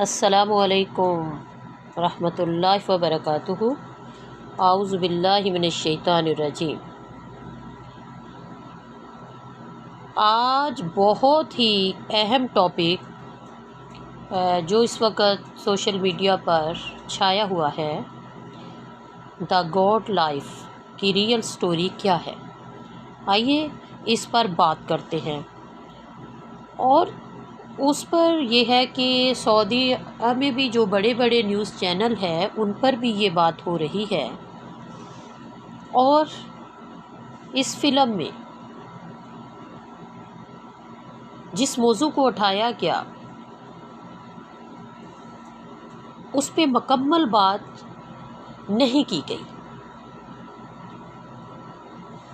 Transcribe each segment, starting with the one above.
السلام علیکم ورحمۃ اللہ وبرکاتہ۔ اعوذ باللہ من الشیطان الرجیم۔ آج بہت ہی اہم ٹاپک جو اس وقت سوشل میڈیا پر چھایا ہوا ہے، دا گاڈ لائف کی ریئل سٹوری کیا ہے، آئیے اس پر بات کرتے ہیں۔ اور اس پر یہ ہے کہ سعودی میں بھی جو بڑے بڑے نیوز چینل ہیں ان پر بھی یہ بات ہو رہی ہے، اور اس فلم میں جس موضوع کو اٹھایا گیا اس پہ مکمل بات نہیں کی گئی۔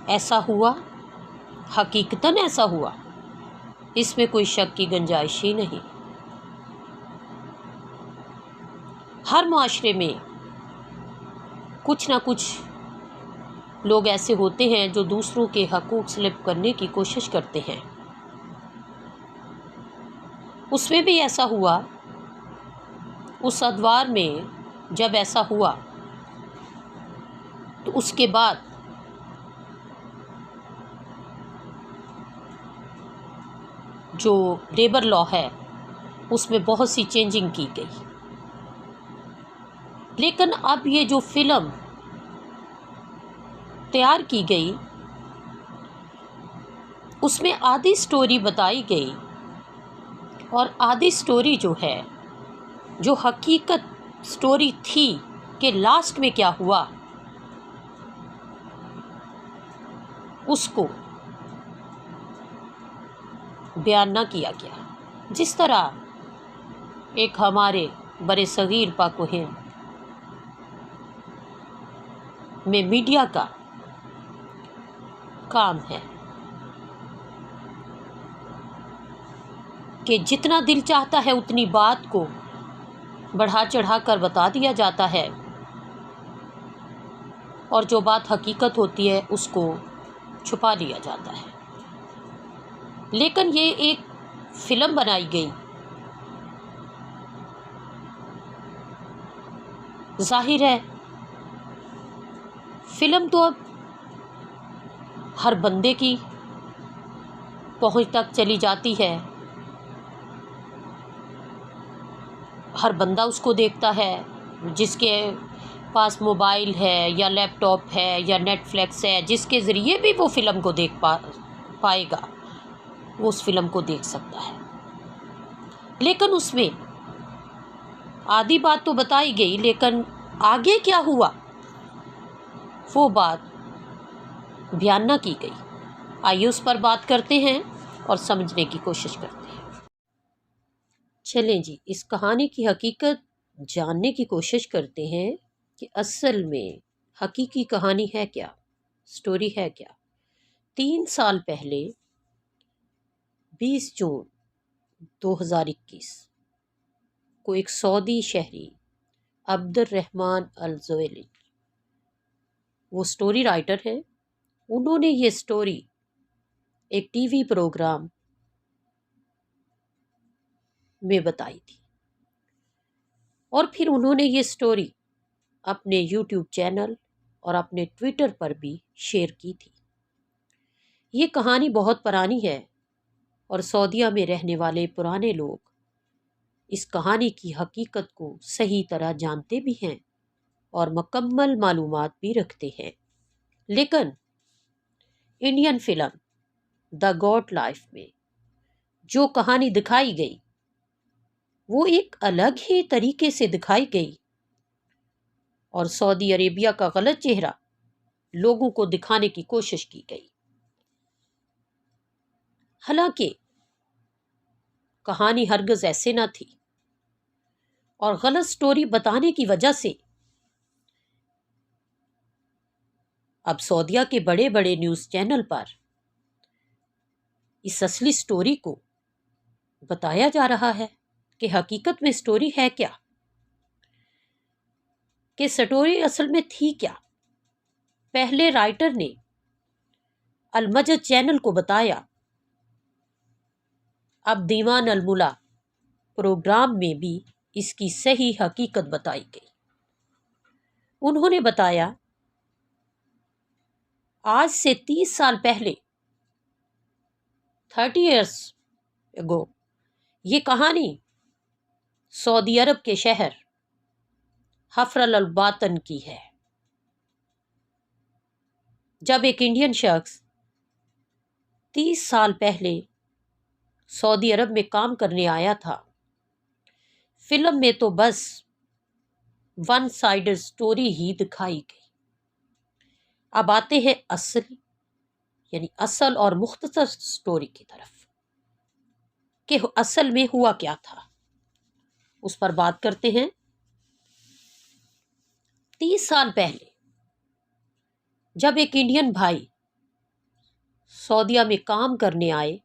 ایسا ہوا، حقیقتاً ایسا ہوا، اس میں کوئی شک کی گنجائش ہی نہیں۔ ہر معاشرے میں کچھ نہ کچھ لوگ ایسے ہوتے ہیں جو دوسروں کے حقوق سلب کرنے کی کوشش کرتے ہیں۔ اس میں بھی ایسا ہوا۔ اس ادوار میں جب ایسا ہوا تو اس کے بعد جو لیبر لا ہے اس میں بہت سی چینجنگ کی گئی، لیکن اب یہ جو فلم تیار کی گئی اس میں آدھی سٹوری بتائی گئی، اور آدھی سٹوری جو ہے، جو حقیقت سٹوری تھی کہ لاسٹ میں کیا ہوا، اس کو بیان نہ کیا گیا۔ جس طرح ایک ہمارے بر صغیر پاک و ہند میں میڈیا کا کام ہے کہ جتنا دل چاہتا ہے اتنی بات کو بڑھا چڑھا کر بتا دیا جاتا ہے، اور جو بات حقیقت ہوتی ہے اس کو چھپا لیا جاتا ہے۔ لیکن یہ ایک فلم بنائی گئی، ظاہر ہے فلم تو اب ہر بندے کی پہنچ تک چلی جاتی ہے، ہر بندہ اس کو دیکھتا ہے، جس کے پاس موبائل ہے یا لیپ ٹاپ ہے یا نیٹ فلیکس ہے، جس کے ذریعے بھی وہ فلم کو دیکھ پائے گا وہ اس فلم کو دیکھ سکتا ہے۔ لیکن اس میں آدھی بات تو بتائی گئی، لیکن آگے کیا ہوا وہ بات بیان نہ کی گئی۔ آئیے اس پر بات کرتے ہیں اور سمجھنے کی کوشش کرتے ہیں۔ چلیں جی، اس کہانی کی حقیقت جاننے کی کوشش کرتے ہیں کہ اصل میں حقیقی کہانی ہے کیا، سٹوری ہے کیا۔ 3 سال پہلے 20 جون 2021 کو ایک سعودی شہری عبد الرحمن الزویلی، وہ سٹوری رائٹر ہیں، انہوں نے یہ سٹوری ایک ٹی وی پروگرام میں بتائی تھی، اور پھر انہوں نے یہ سٹوری اپنے یوٹیوب چینل اور اپنے ٹویٹر پر بھی شیئر کی تھی۔ یہ کہانی بہت پرانی ہے، اور سعودیہ میں رہنے والے پرانے لوگ اس کہانی کی حقیقت کو صحیح طرح جانتے بھی ہیں اور مکمل معلومات بھی رکھتے ہیں۔ لیکن Indian film the God life میں جو کہانی دکھائی گئی وہ ایک الگ ہی طریقے سے دکھائی گئی، اور سعودی عربیہ کا غلط چہرہ لوگوں کو دکھانے کی کوشش کی گئی۔ حالانکہ کہانی ہرگز ایسے نہ تھی، اور غلط سٹوری بتانے کی وجہ سے اب سعودیہ کے بڑے بڑے نیوز چینل پر اس اصلی سٹوری کو بتایا جا رہا ہے کہ حقیقت میں سٹوری ہے کیا، کہ سٹوری اصل میں تھی کیا۔ پہلے رائٹر نے المجد چینل کو بتایا، اب دیوان الملا پروگرام میں بھی اس کی صحیح حقیقت بتائی گئی۔ انہوں نے بتایا آج سے 30 سال پہلے 30 ایئرس اگو یہ کہانی سعودی عرب کے شہر حفر الباطن کی ہے، جب ایک انڈین شخص 30 سال پہلے سعودی عرب میں کام کرنے آیا تھا۔ فلم میں تو بس ون سائیڈڈ سٹوری ہی دکھائی گئی۔ اب آتے ہیں اصل اور مختصر سٹوری کی طرف کہ اصل میں ہوا کیا تھا، اس پر بات کرتے ہیں۔ 30 سال پہلے جب ایک انڈین بھائی سعودیہ میں کام کرنے آئے،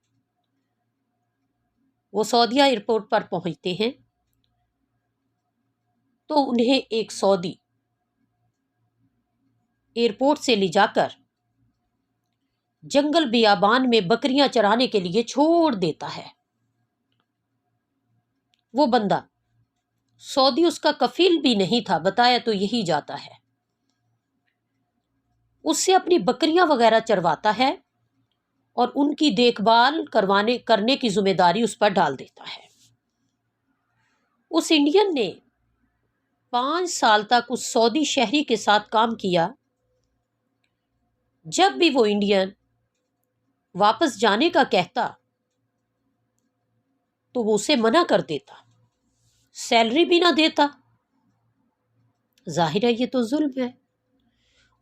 وہ سعودیہ ایئرپورٹ پر پہنچتے ہیں تو انہیں ایک سعودی ایئرپورٹ سے لے جا کر جنگل بیابان میں بکریاں چرانے کے لیے چھوڑ دیتا ہے۔ وہ بندہ سعودی اس کا کفیل بھی نہیں تھا، بتایا تو یہی جاتا ہے، اس سے اپنی بکریاں وغیرہ چرواتا ہے اور ان کی دیکھ بھال کرنے کی ذمہ داری اس پر ڈال دیتا ہے۔ اس انڈین نے 5 سال تک اس سعودی شہری کے ساتھ کام کیا۔ جب بھی وہ انڈین واپس جانے کا کہتا تو وہ اسے منع کر دیتا، سیلری بھی نہ دیتا۔ ظاہر ہے یہ تو ظلم ہے،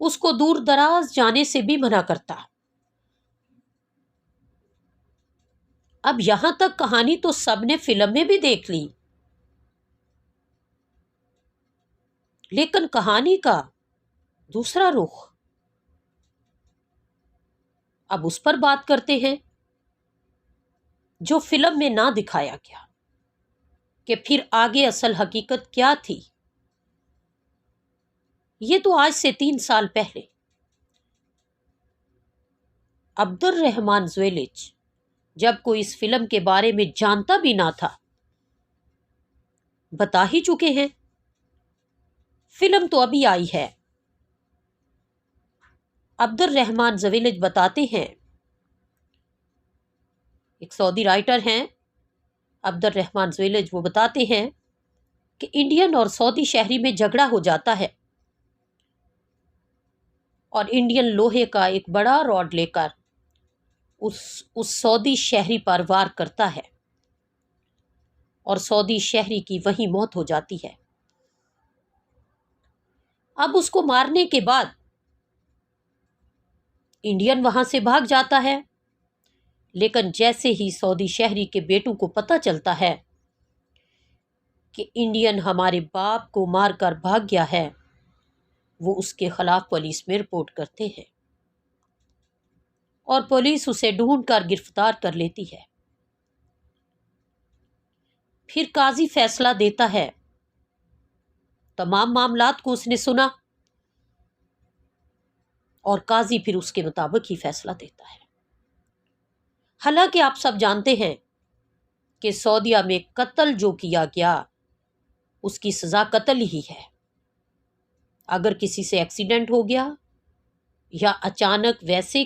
اس کو دور دراز جانے سے بھی منع کرتا۔ اب یہاں تک کہانی تو سب نے فلم میں بھی دیکھ لی، لیکن کہانی کا دوسرا رخ اب اس پر بات کرتے ہیں جو فلم میں نہ دکھایا گیا کہ پھر آگے اصل حقیقت کیا تھی۔ یہ تو آج سے 3 سال پہلے عبد الرحمن زویلچ جب کوئی اس فلم کے بارے میں جانتا بھی نہ تھا بتا ہی چکے ہیں۔ فلم تو ابھی آئی ہے۔ عبد الرحمن زویلچ بتاتے ہیں، ایک سعودی رائٹر ہیں عبد الرحمن زویلچ، وہ بتاتے ہیں کہ انڈین اور سعودی شہری میں جھگڑا ہو جاتا ہے اور انڈین لوہے کا ایک بڑا راڈ لے کر اس سعودی شہری پر وار کرتا ہے اور سعودی شہری کی وہیں موت ہو جاتی ہے۔ اب اس کو مارنے کے بعد انڈین وہاں سے بھاگ جاتا ہے، لیکن جیسے ہی سعودی شہری کے بیٹوں کو پتہ چلتا ہے کہ انڈین ہمارے باپ کو مار کر بھاگ گیا ہے، وہ اس کے خلاف پولیس میں رپورٹ کرتے ہیں اور پولیس اسے ڈھونڈ کر گرفتار کر لیتی ہے۔ پھر قاضی فیصلہ دیتا ہے، تمام معاملات کو اس نے سنا اور قاضی پھر اس کے مطابق ہی فیصلہ دیتا ہے۔ حالانکہ آپ سب جانتے ہیں کہ سعودیہ میں قتل جو کیا گیا اس کی سزا قتل ہی ہے۔ اگر کسی سے ایکسیڈنٹ ہو گیا یا اچانک ویسے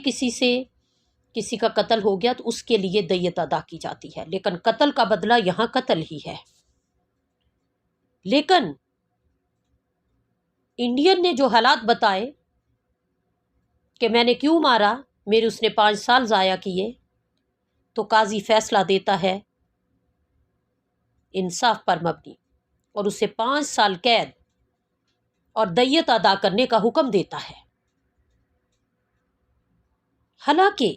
کسی کا قتل ہو گیا تو اس کے لیے دیت ادا کی جاتی ہے، لیکن قتل کا بدلہ یہاں قتل ہی ہے۔ لیکن انڈین نے جو حالات بتائے کہ میں نے کیوں مارا، میرے اس نے 5 سال ضائع کیے، تو قاضی فیصلہ دیتا ہے انصاف پر مبنی اور اسے 5 سال قید اور دیت ادا کرنے کا حکم دیتا ہے۔ حالانکہ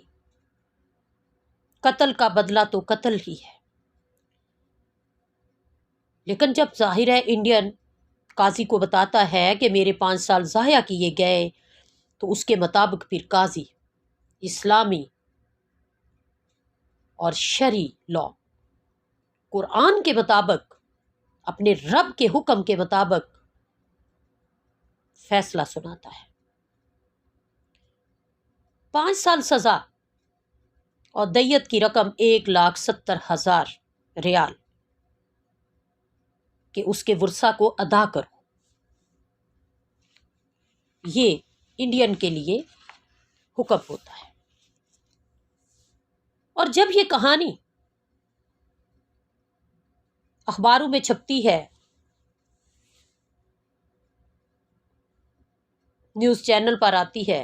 قتل کا بدلہ تو قتل ہی ہے، لیکن جب ظاہر ہے انڈین قاضی کو بتاتا ہے کہ میرے 5 سال ضائع کیے گئے، تو اس کے مطابق پھر قاضی اسلامی اور شرعی لاء قرآن کے مطابق اپنے رب کے حکم کے مطابق فیصلہ سناتا ہے۔ 5 سال سزا اور دیت کی رقم 1,70,000 ریال۔ کہ اس کے ورثہ کو ادا کرو۔ یہ انڈین کے لیے حکم ہوتا ہے۔ اور جب یہ کہانی اخباروں میں چھپتی ہے، نیوز چینل پر آتی ہے،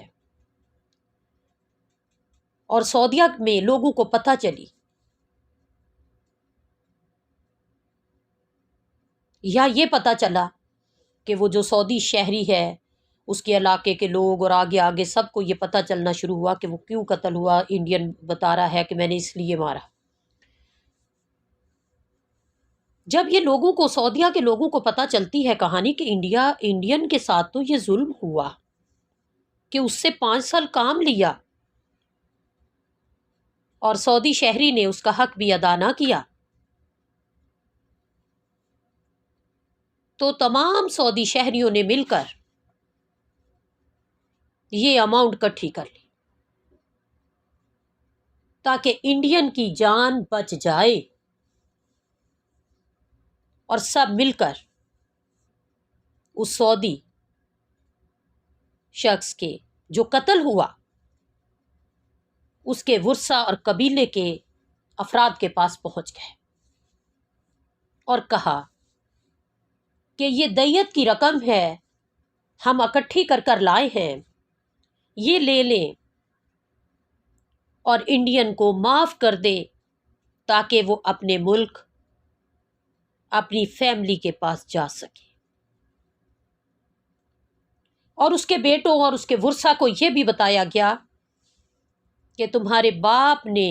اور سعودیہ میں لوگوں کو پتہ چلی، یا یہ پتہ چلا کہ وہ جو سعودی شہری ہے، اس کے علاقے کے لوگ اور آگے آگے سب کو یہ پتہ چلنا شروع ہوا کہ وہ کیوں قتل ہوا، انڈین بتا رہا ہے کہ میں نے اس لیے مارا۔ جب یہ لوگوں کو، سعودیہ کے لوگوں کو پتہ چلتی ہے کہانی کہ انڈین کے ساتھ تو یہ ظلم ہوا کہ اس سے 5 سال کام لیا اور سعودی شہری نے اس کا حق بھی ادا نہ کیا، تو تمام سعودی شہریوں نے مل کر یہ اماؤنٹ اکٹھی کر لی تاکہ انڈین کی جان بچ جائے، اور سب مل کر اس سعودی شخص کے جو قتل ہوا اس کے ورثہ اور قبیلے کے افراد کے پاس پہنچ گئے اور کہا کہ یہ دیت کی رقم ہے، ہم اکٹھی کر کر لائے ہیں، یہ لے لیں اور انڈین کو معاف کر دے تاکہ وہ اپنے ملک، اپنی فیملی کے پاس جا سکے۔ اور اس کے بیٹوں اور اس کے ورثہ کو یہ بھی بتایا گیا کہ تمہارے باپ نے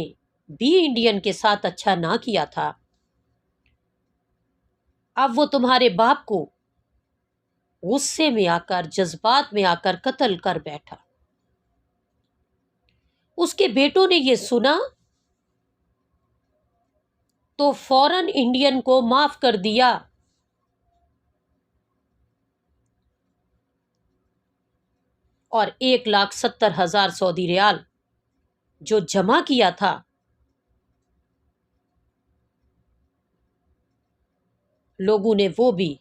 بھی انڈین کے ساتھ اچھا نہ کیا تھا، اب وہ تمہارے باپ کو غصے میں آ کر، جذبات میں آ کر قتل کر بیٹھا۔ اس کے بیٹوں نے یہ سنا تو فوراً انڈین کو معاف کر دیا، اور 1,70,000 سعودی ریال جو جمع کیا تھا لوگوں نے، وہ بھی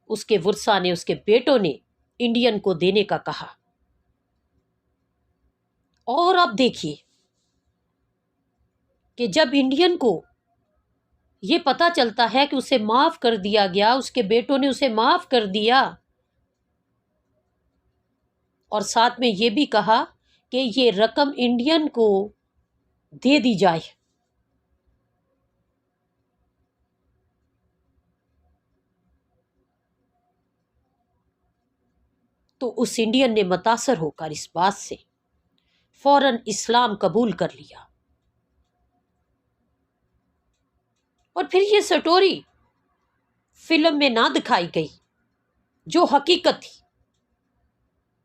اس کے ورثہ نے، اس کے بیٹوں نے انڈین کو دینے کا کہا۔ اور اب دیکھیے کہ جب انڈین کو یہ پتہ چلتا ہے کہ اسے معاف کر دیا گیا، اس کے بیٹوں نے اسے معاف کر دیا، اور ساتھ میں یہ بھی کہا کہ یہ رقم انڈین کو دے دی جائے، تو اس انڈین نے متاثر ہو کر اس بات سے فوراً اسلام قبول کر لیا۔ اور پھر یہ سٹوری فلم میں نہ دکھائی گئی، جو حقیقت تھی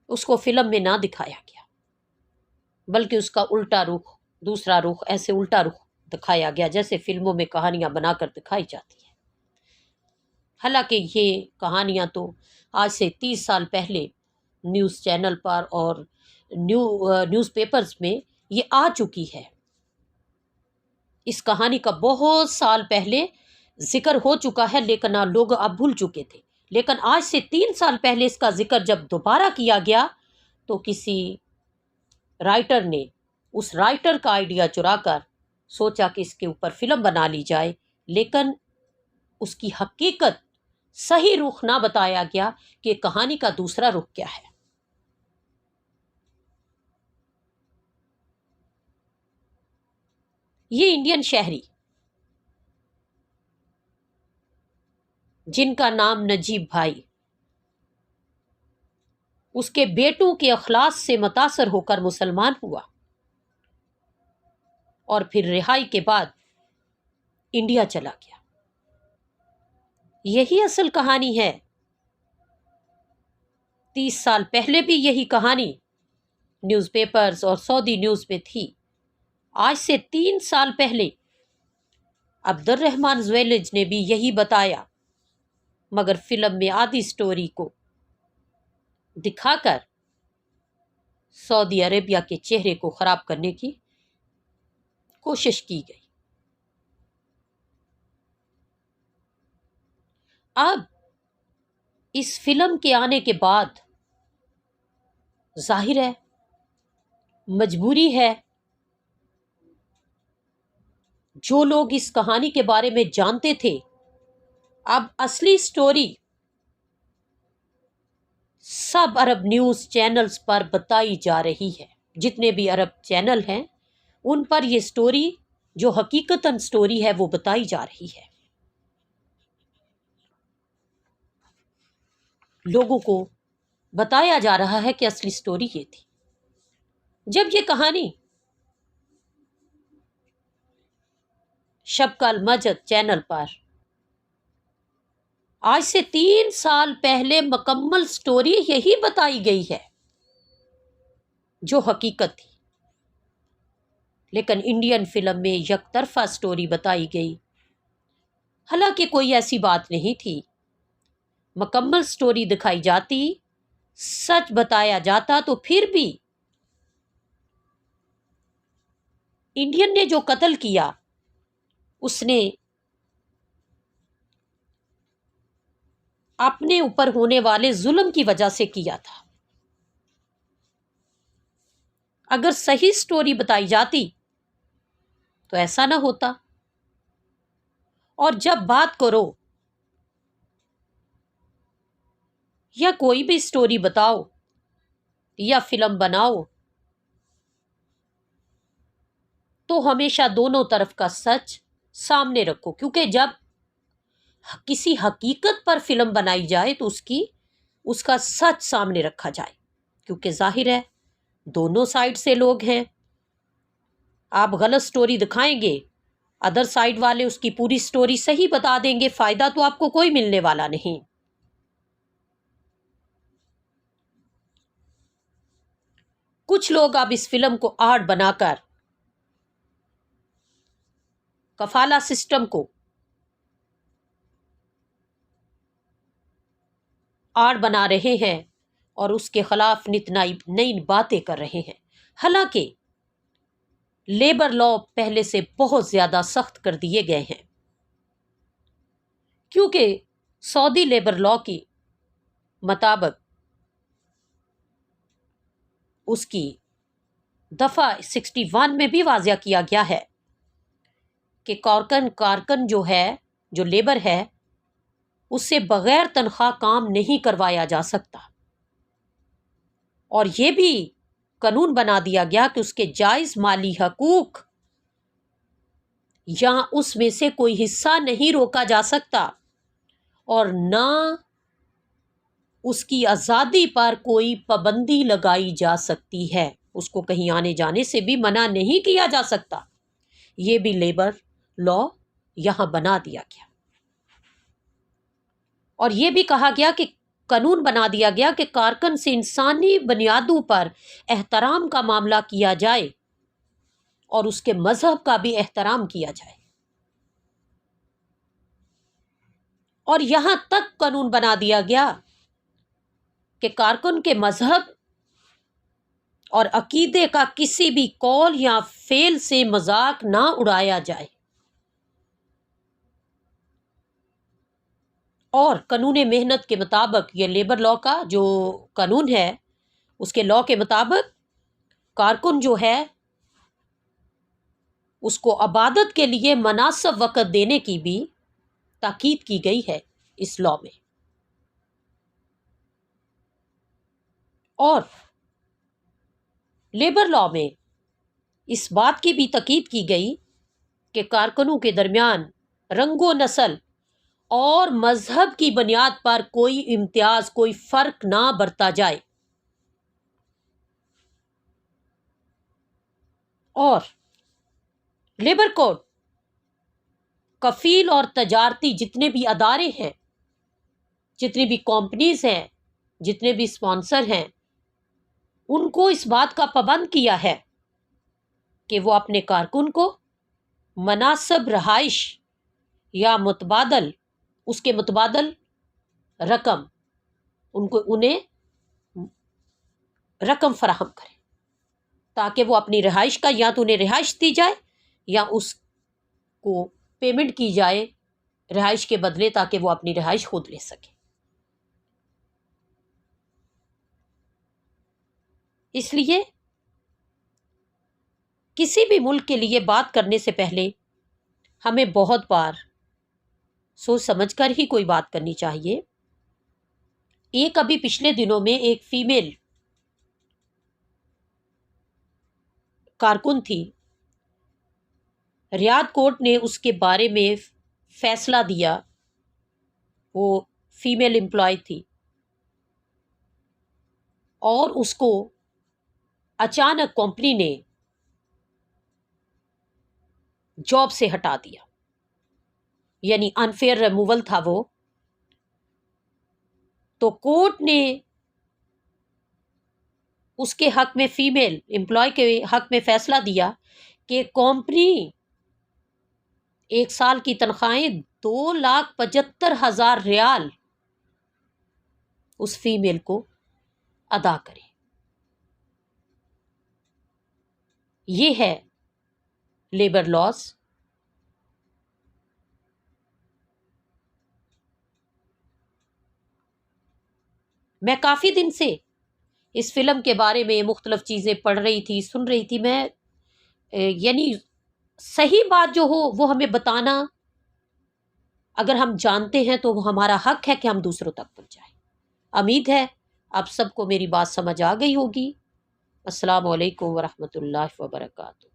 اس کو فلم میں نہ دکھایا گیا، بلکہ اس کا الٹا رخ، دوسرا رخ، ایسے الٹا رخ دکھایا گیا جیسے فلموں میں کہانیاں بنا کر دکھائی جاتی ہیں۔ حالانکہ یہ کہانیاں تو آج سے 30 سال پہلے نیوز چینل پر اور نیوز پیپرز میں یہ آ چکی ہے۔ اس کہانی کا بہت سال پہلے ذکر ہو چکا ہے، لیکن لوگ اب بھول چکے تھے، لیکن آج سے 3 سال پہلے اس کا ذکر جب دوبارہ کیا گیا تو کسی رائٹر نے اس رائٹر کا آئیڈیا چرا کر سوچا کہ اس کے اوپر فلم بنا لی جائے، لیکن اس کی حقیقت، صحیح رخ نہ بتایا گیا کہ کہانی کا دوسرا رخ کیا ہے۔ یہ انڈین شہری جن کا نام نجیب بھائی، اس کے بیٹوں کے اخلاص سے متاثر ہو کر مسلمان ہوا، اور پھر رہائی کے بعد انڈیا چلا گیا۔ یہی اصل کہانی ہے۔ 30 سال پہلے بھی یہی کہانی نیوز پیپرز اور سعودی نیوز میں تھی۔ آج سے 3 سال پہلے عبد الرحمن زویلج نے بھی یہی بتایا، مگر فلم میں آدھی سٹوری کو دکھا کر سعودی عربیہ کے چہرے کو خراب کرنے کی کوشش کی گئی۔ اب اس فلم کے آنے کے بعد ظاہر ہے مجبوری ہے، جو لوگ اس کہانی کے بارے میں جانتے تھے اب اصلی سٹوری سب عرب نیوز چینلز پر بتائی جا رہی ہے۔ جتنے بھی عرب چینل ہیں ان پر یہ سٹوری جو حقیقتاً سٹوری ہے وہ بتائی جا رہی ہے، لوگوں کو بتایا جا رہا ہے کہ اصلی سٹوری یہ تھی۔ جب یہ کہانی شب کا المجد چینل پر آج سے 3 سال پہلے مکمل سٹوری یہی بتائی گئی ہے جو حقیقت تھی، لیکن انڈین فلم میں یک طرفہ سٹوری بتائی گئی، حالانکہ کوئی ایسی بات نہیں تھی۔ مکمل سٹوری دکھائی جاتی، سچ بتایا جاتا تو پھر بھی انڈین نے جو قتل کیا اس نے اپنے اوپر ہونے والے ظلم کی وجہ سے کیا تھا۔ اگر صحیح سٹوری بتائی جاتی تو ایسا نہ ہوتا۔ اور جب بات کرو یا کوئی بھی سٹوری بتاؤ یا فلم بناؤ تو ہمیشہ دونوں طرف کا سچ سامنے رکھو، کیونکہ جب کسی حقیقت پر فلم بنائی جائے تو اس کا سچ سامنے رکھا جائے، کیونکہ ظاہر ہے دونوں سائیڈ سے لوگ ہیں۔ آپ غلط سٹوری دکھائیں گے، ادر سائیڈ والے اس کی پوری سٹوری صحیح بتا دیں گے، فائدہ تو آپ کو کوئی ملنے والا نہیں۔ کچھ لوگ اب اس فلم کو آرٹ بنا کر کفالہ سسٹم کو آڑ بنا رہے ہیں اور اس کے خلاف نئی باتیں کر رہے ہیں، حالانکہ لیبر لا پہلے سے بہت زیادہ سخت کر دیے گئے ہیں، کیونکہ سعودی لیبر لا کے مطابق اس کی دفعہ 61 میں بھی واضح کیا گیا ہے کہ کارکن جو لیبر ہے اس سے بغیر تنخواہ کام نہیں کروایا جا سکتا، اور یہ بھی قانون بنا دیا گیا کہ اس کے جائز مالی حقوق یا اس میں سے کوئی حصہ نہیں روکا جا سکتا، اور نہ اس کی آزادی پر کوئی پابندی لگائی جا سکتی ہے، اس کو کہیں آنے جانے سے بھی منع نہیں کیا جا سکتا۔ یہ بھی لیبر لا یہاں بنا دیا گیا، اور یہ بھی کہا گیا کہ قانون بنا دیا گیا کہ کارکن سے انسانی بنیادوں پر احترام کا معاملہ کیا جائے اور اس کے مذہب کا بھی احترام کیا جائے، اور یہاں تک قانون بنا دیا گیا کہ کارکن کے مذہب اور عقیدے کا کسی بھی قول یا فعل سے مذاق نہ اڑایا جائے، اور قانون محنت کے مطابق یہ لیبر لا کا جو قانون ہے اس کے لا کے مطابق کارکن جو ہے اس کو عبادت کے لیے مناسب وقت دینے کی بھی تاکید کی گئی ہے اس لا میں، اور لیبر لا میں اس بات کی بھی تاکید کی گئی کہ کارکنوں کے درمیان رنگ و نسل اور مذہب کی بنیاد پر کوئی امتیاز، کوئی فرق نہ برتا جائے، اور لیبر کوڈ کفیل اور تجارتی جتنے بھی ادارے ہیں، جتنی بھی کمپنیز ہیں، جتنے بھی اسپانسر ہیں، ان کو اس بات کا پابند کیا ہے کہ وہ اپنے کارکن کو مناسب رہائش یا اس کے متبادل رقم انہیں رقم فراہم کرے، تاکہ وہ اپنی رہائش کا یا تو انہیں رہائش دی جائے یا اس کو پیمنٹ کی جائے رہائش کے بدلے تاکہ وہ اپنی رہائش خود لے سکے۔ اس لیے کسی بھی ملک کے لیے بات کرنے سے پہلے ہمیں بہت بار سوچ سمجھ کر ہی کوئی بات کرنی چاہیے۔ ایک ابھی پچھلے دنوں میں ایک فیمیل کارکن تھی، ریاض کورٹ نے اس کے بارے میں فیصلہ دیا، وہ فیمیل امپلائی تھی اور اس کو اچانک کمپنی نے جاب سے ہٹا دیا، یعنی انفیئر ریموول تھا وہ۔ تو کورٹ نے اس کے حق میں، فیمیل امپلائی کے حق میں فیصلہ دیا کہ کمپنی 1 سال کی تنخواہیں 2,75,000 ریال اس فیمیل کو ادا کرے۔ یہ ہے لیبر لاس۔ میں کافی دن سے اس فلم کے بارے میں مختلف چیزیں پڑھ رہی تھی، سن رہی تھی، میں یعنی صحیح بات جو ہو وہ ہمیں بتانا اگر ہم جانتے ہیں تو وہ ہمارا حق ہے کہ ہم دوسروں تک پہنچائیں۔ امید ہے آپ سب کو میری بات سمجھ آ گئی ہوگی۔ السلام علیکم ورحمۃ اللہ وبرکاتہ۔